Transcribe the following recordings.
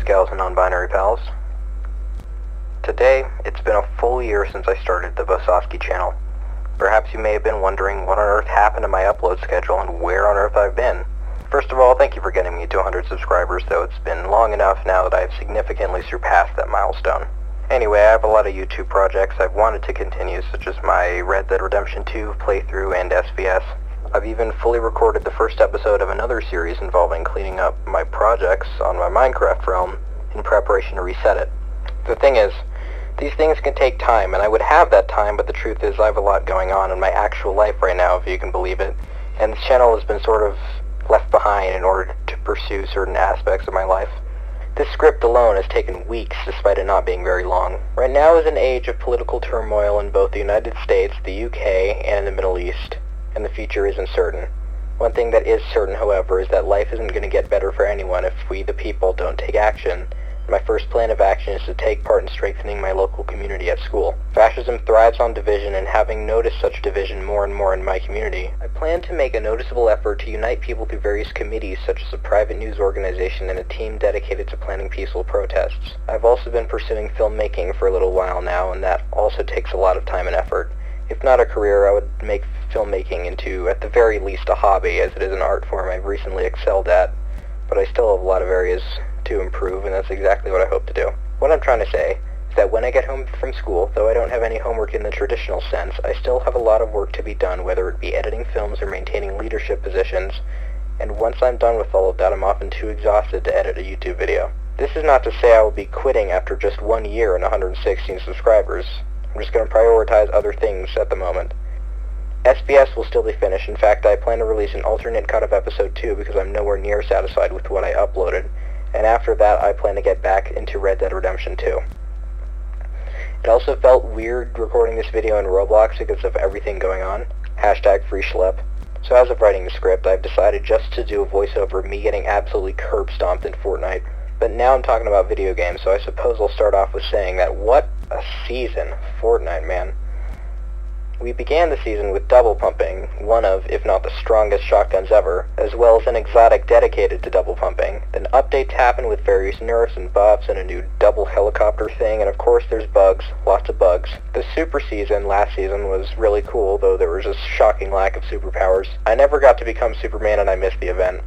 gals, and non-binary pals. Today, it's been a full year since I started the Bososkey channel. Perhaps you may have been wondering what on earth happened to my upload schedule and where on earth I've been. First of all, thank you for getting me to 100 subscribers, though it's been long enough now that I've significantly surpassed that milestone. Anyway, I have a lot of YouTube projects I've wanted to continue, such as my Red Dead Redemption 2 playthrough and SVS. I've even fully recorded the first episode of another series involving cleaning up my projects on my Minecraft realm in preparation to reset it. The thing is, these things can take time, and I would have that time, but the truth is I have a lot going on in my actual life right now, if you can believe it, and this channel has been sort of left behind in order to pursue certain aspects of my life. This script alone has taken weeks, despite it not being very long. Right now is an age of political turmoil in both the United States, the UK, and the Middle East, and the future is uncertain. One thing that is certain, however, is that life isn't going to get better for anyone if we, the people, don't take action. My first plan of action is to take part in strengthening my local community at school. Fascism thrives on division, and having noticed such division more and more in my community, I plan to make a noticeable effort to unite people through various committees such as a private news organization and a team dedicated to planning peaceful protests. I've also been pursuing filmmaking for a little while now, and that also takes a lot of time and effort. If not a career, I would make filmmaking into, at the very least, a hobby, as it is an art form I've recently excelled at, but I still have a lot of areas to improve, and that's exactly what I hope to do. What I'm trying to say is that when I get home from school, though I don't have any homework in the traditional sense, I still have a lot of work to be done, whether it be editing films or maintaining leadership positions, and once I'm done with all of that, I'm often too exhausted to edit a YouTube video. This is not to say I will be quitting after just 1 year and 116 subscribers. I'm just going to prioritize other things at the moment. SBS will still be finished. In fact, I plan to release an alternate cut of episode 2 because I'm nowhere near satisfied with what I uploaded. And after that, I plan to get back into Red Dead Redemption 2. It also felt weird recording this video in Roblox because of everything going on. #FreeSchlep. So as of writing the script, I've decided just to do a voiceover of me getting absolutely curb stomped in Fortnite. But now I'm talking about video games, so I suppose I'll start off with saying that what a season, Fortnite, man. We began the season with double pumping, one of, if not the strongest shotguns ever, as well as an exotic dedicated to double pumping. Then updates happen with various nerfs and buffs and a new double helicopter thing, and of course there's bugs, lots of bugs. The super season last season was really cool, though there was a shocking lack of superpowers. I never got to become Superman and I missed the event.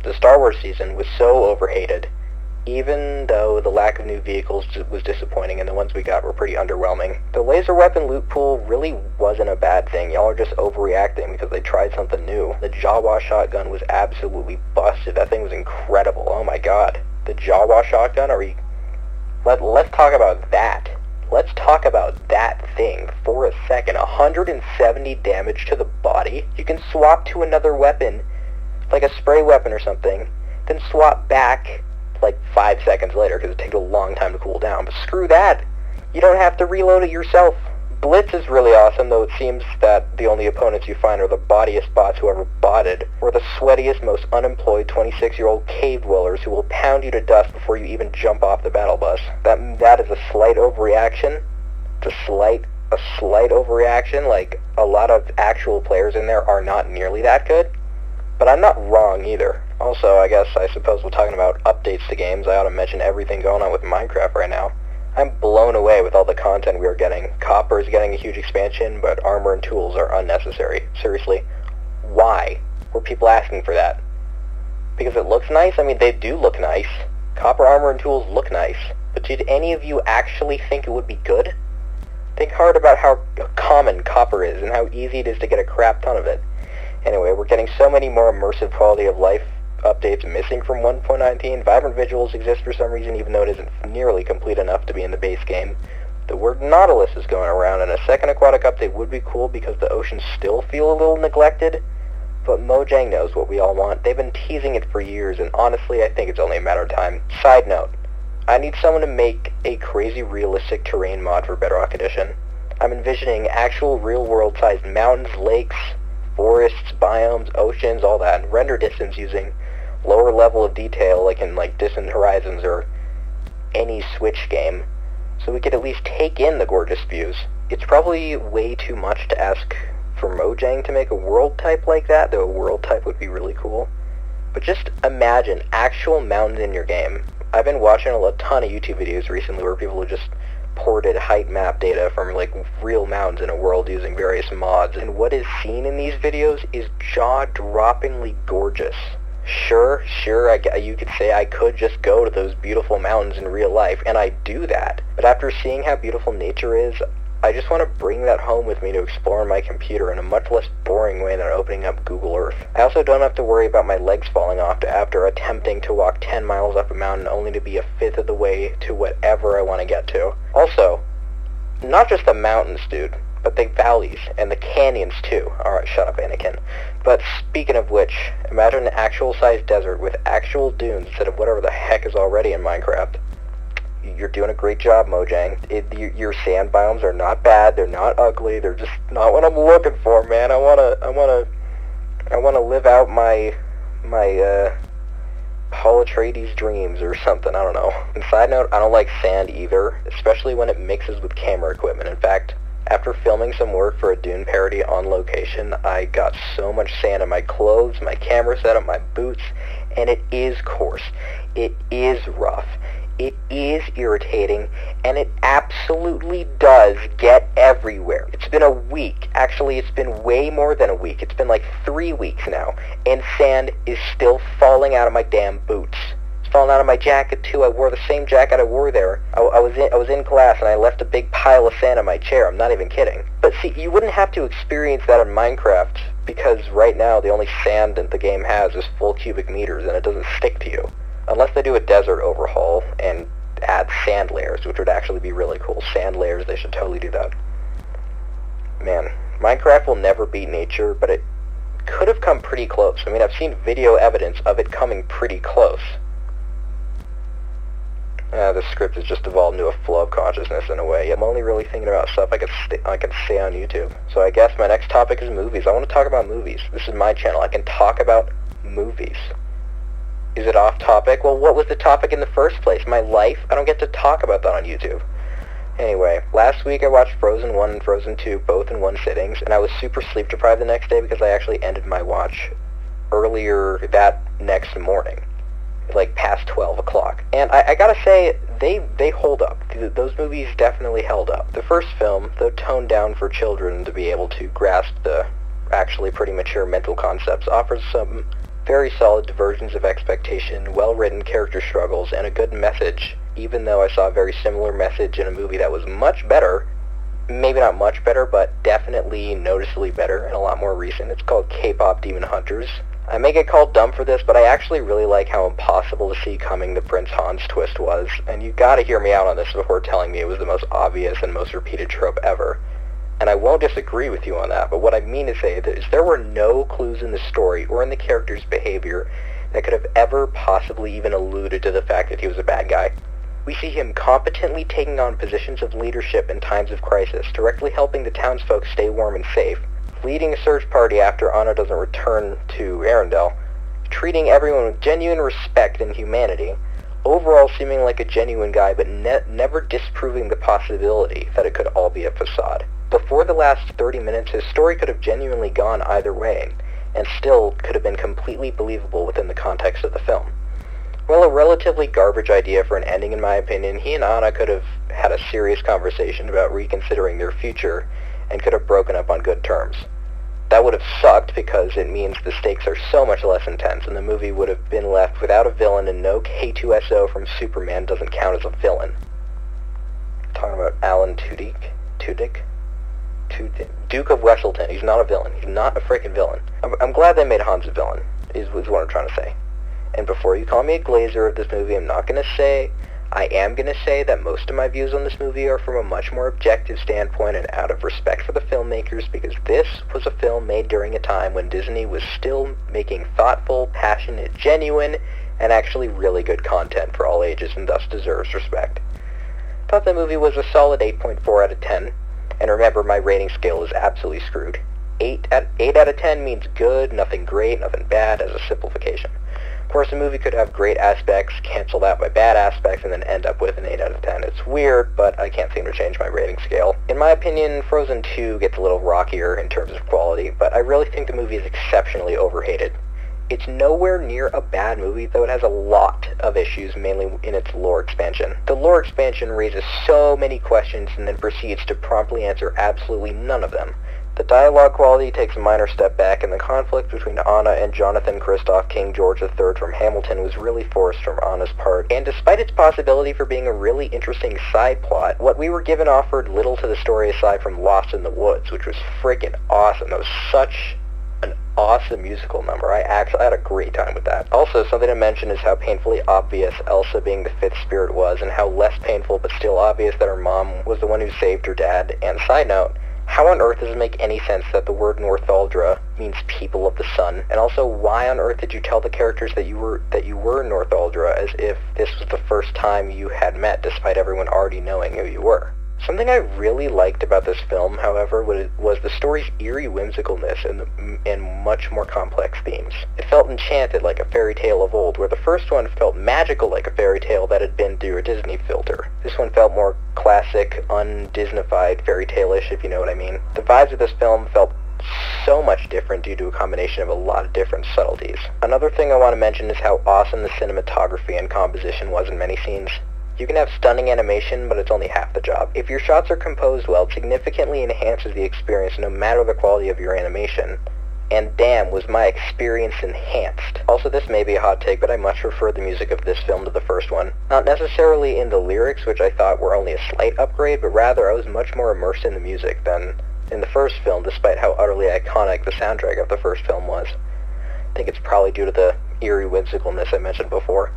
The Star Wars season was so overhated, even though the lack of new vehicles was disappointing and the ones we got were pretty underwhelming. The laser weapon loot pool really wasn't a bad thing. Y'all are just overreacting because they tried something new. The Jawa shotgun was absolutely busted. That thing was incredible. Oh my god. The Jawa shotgun? Let's talk about that. Let's talk about that thing for a second. 170 damage to the body. You can swap to another weapon, like a spray weapon or something, then swap back like 5 seconds later because it takes a long time to cool down. But screw that! You don't have to reload it yourself. Blitz is really awesome, though it seems that the only opponents you find are the bottiest bots who ever botted, or the sweatiest, most unemployed 26-year-old cave dwellers who will pound you to dust before you even jump off the battle bus. That is a slight overreaction. It's a slight overreaction. Like, a lot of actual players in there are not nearly that good. But I'm not wrong either. Also, I suppose we're talking about updates to games, I ought to mention everything going on with Minecraft right now. I'm blown away with all the content we are getting. Copper is getting a huge expansion, but armor and tools are unnecessary. Seriously, why were people asking for that? Because it looks nice? I mean, they do look nice. Copper armor and tools look nice. But did any of you actually think it would be good? Think hard about how common copper is and how easy it is to get a crap ton of it. Anyway, we're getting so many more immersive quality of life updates missing from 1.19. Vibrant visuals exist for some reason, even though it isn't nearly complete enough to be in the base game. The word Nautilus is going around, and a second aquatic update would be cool because the oceans still feel a little neglected. But Mojang knows what we all want. They've been teasing it for years, and honestly, I think it's only a matter of time. Side note, I need someone to make a crazy realistic terrain mod for Bedrock Edition. I'm envisioning actual real-world sized mountains, lakes, forests, biomes, oceans, all that, and render distance using lower level of detail like in Distant Horizons or any Switch game, so we could at least take in the gorgeous views. It's probably way too much to ask for Mojang to make a world type like that, though a world type would be really cool. But just imagine actual mountains in your game, I've been watching a ton of YouTube videos recently where people have just ported height map data from like real mountains in a world using various mods, and what is seen in these videos is jaw-droppingly gorgeous. Sure, you could say I could just go to those beautiful mountains in real life, and I do that, but after seeing how beautiful nature is, I just want to bring that home with me to explore on my computer in a much less boring way than opening up Google Earth. I also don't have to worry about my legs falling off after attempting to walk 10 miles up a mountain only to be a fifth of the way to whatever I want to get to. Also, not just the mountains, dude, but the valleys and the canyons too. Alright, shut up, Anakin. But speaking of which, imagine an actual-sized desert with actual dunes instead of whatever the heck is already in Minecraft. You're doing a great job, Mojang. Your sand biomes are not bad. They're not ugly. They're just not what I'm looking for, man. I wanna live out my Paul Atreides dreams or something. I don't know. And side note, I don't like sand either, especially when it mixes with camera equipment. In fact, after filming some work for a Dune parody on location, I got so much sand in my clothes, my camera setup, my boots, and it is coarse. It is rough. It is irritating, and it absolutely does get everywhere. It's been a week. Actually, it's been way more than a week. It's been like 3 weeks now, and sand is still falling out of my damn boots. It's falling out of my jacket, too. I wore the same jacket I wore there. I was in class, and I left a big pile of sand in my chair. I'm not even kidding. But see, you wouldn't have to experience that in Minecraft, because right now the only sand that the game has is full cubic meters, and it doesn't stick to you. Unless they do a desert overhaul and add sand layers, which would actually be really cool. Sand layers, they should totally do that. Man, Minecraft will never beat nature, but it could have come pretty close. I mean, I've seen video evidence of it coming pretty close. The script has just evolved into a flow of consciousness in a way. I'm only really thinking about stuff I could say on YouTube. So I guess my next topic is movies. I want to talk about movies. This is my channel. I can talk about movies. Is it off topic? Well, what was the topic in the first place? My life? I don't get to talk about that on YouTube. Anyway, last week I watched Frozen 1 and Frozen 2 both in one sittings, and I was super sleep deprived the next day because I actually ended my watch earlier that next morning, like past 12 o'clock. And I gotta say, they hold up. Those movies definitely held up. The first film, though toned down for children to be able to grasp the actually pretty mature mental concepts, offers some very solid diversions of expectation, well-written character struggles, and a good message, even though I saw a very similar message in a movie that was much better, maybe not much better, but definitely noticeably better and a lot more recent. It's called K-Pop Demon Hunters. I may get called dumb for this, but I actually really like how impossible to see coming the Prince Hans twist was, and you gotta hear me out on this before telling me it was the most obvious and most repeated trope ever. And I won't disagree with you on that, but what I mean to say is there were no clues in the story or in the character's behavior that could have ever possibly even alluded to the fact that he was a bad guy. We see him competently taking on positions of leadership in times of crisis, directly helping the townsfolk stay warm and safe, leading a search party after Anna doesn't return to Arendelle, treating everyone with genuine respect and humanity, overall seeming like a genuine guy but never disproving the possibility that it could all be a facade. Before the last 30 minutes, his story could have genuinely gone either way, and still could have been completely believable within the context of the film. Well, a relatively garbage idea for an ending in my opinion, he and Anna could have had a serious conversation about reconsidering their future, and could have broken up on good terms. That would have sucked because it means the stakes are so much less intense, and the movie would have been left without a villain, and no K2SO from Superman doesn't count as a villain. I'm talking about Alan Tudyk? Duke of Wesselton. He's not a villain. He's not a freaking villain. I'm glad they made Hans a villain, is what I'm trying to say. And before you call me a glazer of this movie, I am going to say that most of my views on this movie are from a much more objective standpoint and out of respect for the filmmakers, because this was a film made during a time when Disney was still making thoughtful, passionate, genuine, and actually really good content for all ages, and thus deserves respect. I thought the movie was a solid 8.4 out of 10. And remember, my rating scale is absolutely screwed. 8 out of 10 means good, nothing great, nothing bad, as a simplification. Of course, a movie could have great aspects, canceled out by bad aspects, and then end up with an 8 out of 10. It's weird, but I can't seem to change my rating scale. In my opinion, Frozen 2 gets a little rockier in terms of quality, but I really think the movie is exceptionally overhated. It's nowhere near a bad movie, though it has a lot of issues, mainly in its lore expansion. The lore expansion raises so many questions and then proceeds to promptly answer absolutely none of them. The dialogue quality takes a minor step back, and the conflict between Anna and Jonathan Christoph, King George III from Hamilton, was really forced from Anna's part. And despite its possibility for being a really interesting side plot, what we were given offered little to the story aside from Lost in the Woods, which was freaking awesome. That was such an awesome musical number. I had a great time with that. Also, something to mention is how painfully obvious Elsa being the fifth spirit was, and how less painful but still obvious that her mom was the one who saved her dad. And side note, how on earth does it make any sense that the word Northuldra means people of the sun? And also, why on earth did you tell the characters that you were Northuldra as if this was the first time you had met, despite everyone already knowing who you were? Something I really liked about this film, however, was the story's eerie whimsicalness and much more complex themes. It felt enchanted like a fairy tale of old, where the first one felt magical like a fairy tale that had been through a Disney filter. This one felt more classic, un-Disneyfied fairy tale-ish, if you know what I mean. The vibes of this film felt so much different due to a combination of a lot of different subtleties. Another thing I want to mention is how awesome the cinematography and composition was in many scenes. You can have stunning animation, but it's only half the job. If your shots are composed well, it significantly enhances the experience no matter the quality of your animation. And damn, was my experience enhanced. Also, this may be a hot take, but I much prefer the music of this film to the first one. Not necessarily in the lyrics, which I thought were only a slight upgrade, but rather I was much more immersed in the music than in the first film, despite how utterly iconic the soundtrack of the first film was. I think it's probably due to the eerie whimsicalness I mentioned before,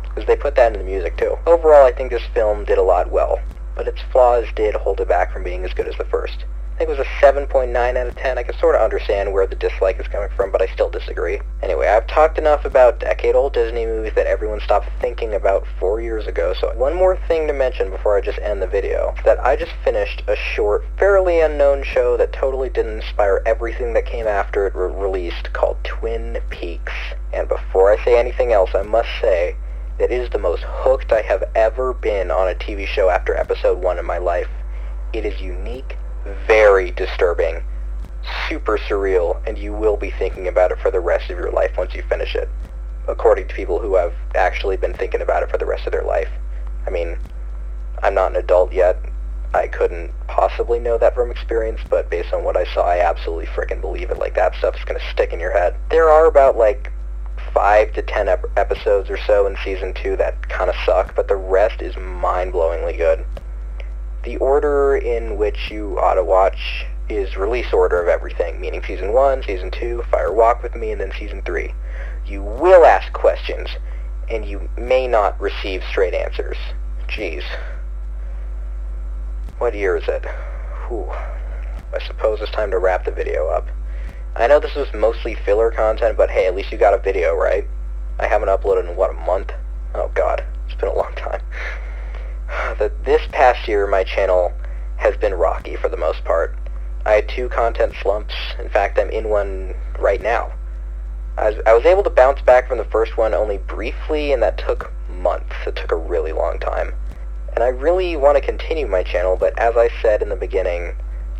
because they put that into the music too. Overall, I think this film did a lot well, but its flaws did hold it back from being as good as the first. I think it was a 7.9 out of 10. I can sort of understand where the dislike is coming from, but I still disagree. Anyway, I've talked enough about decade-old Disney movies that everyone stopped thinking about 4 years ago, so one more thing to mention before I just end the video, is that I just finished a short, fairly unknown show that totally didn't inspire everything that came after it released, called Twin Peaks. And before I say anything else, I must say that it is the most hooked I have ever been on a TV show after episode 1 in my life. It is unique, very disturbing, super surreal, and you will be thinking about it for the rest of your life once you finish it, according to people who have actually been thinking about it for the rest of their life. I mean, I'm not an adult yet. I couldn't possibly know that from experience, but based on what I saw, I absolutely frickin' believe it. Like, that stuff's gonna stick in your head. There are about, 5 to 10 episodes or so in Season 2 that kind of suck, but the rest is mind-blowingly good. The order in which you ought to watch is release order of everything, meaning Season 1, Season 2, Fire Walk With Me, and then Season 3. You will ask questions, and you may not receive straight answers. Jeez. What year is it? Whew. I suppose it's time to wrap the video up. I know this was mostly filler content, but hey, at least you got a video, right? I haven't uploaded in, a month? Oh god, it's been a long time. This past year, my channel has been rocky for the most part. I had 2 content slumps. In fact, I'm in one right now. I was able to bounce back from the first one only briefly, and that took months. It took a really long time. And I really want to continue my channel, but as I said in the beginning,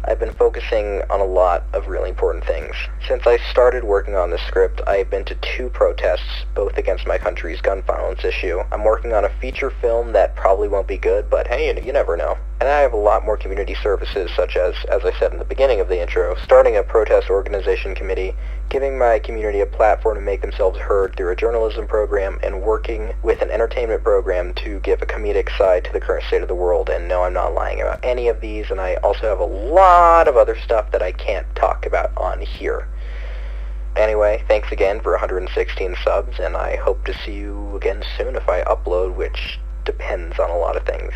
I've been focusing on a lot of really important things. Since I started working on this script, I've been to 2 protests, both against my country's gun violence issue. I'm working on a feature film that probably won't be good, but hey, you never know. And I have a lot more community services, such as I said in the beginning of the intro, starting a protest organization committee, giving my community a platform to make themselves heard through a journalism program, and working with an entertainment program to give a comedic side to the current state of the world. And no, I'm not lying about any of these, and I also have a lot of other stuff that I can't talk about on here. Anyway, thanks again for 116 subs, and I hope to see you again soon if I upload, which depends on a lot of things.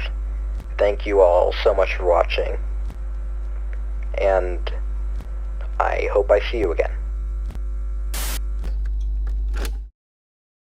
Thank you all so much for watching, and I hope I see you again.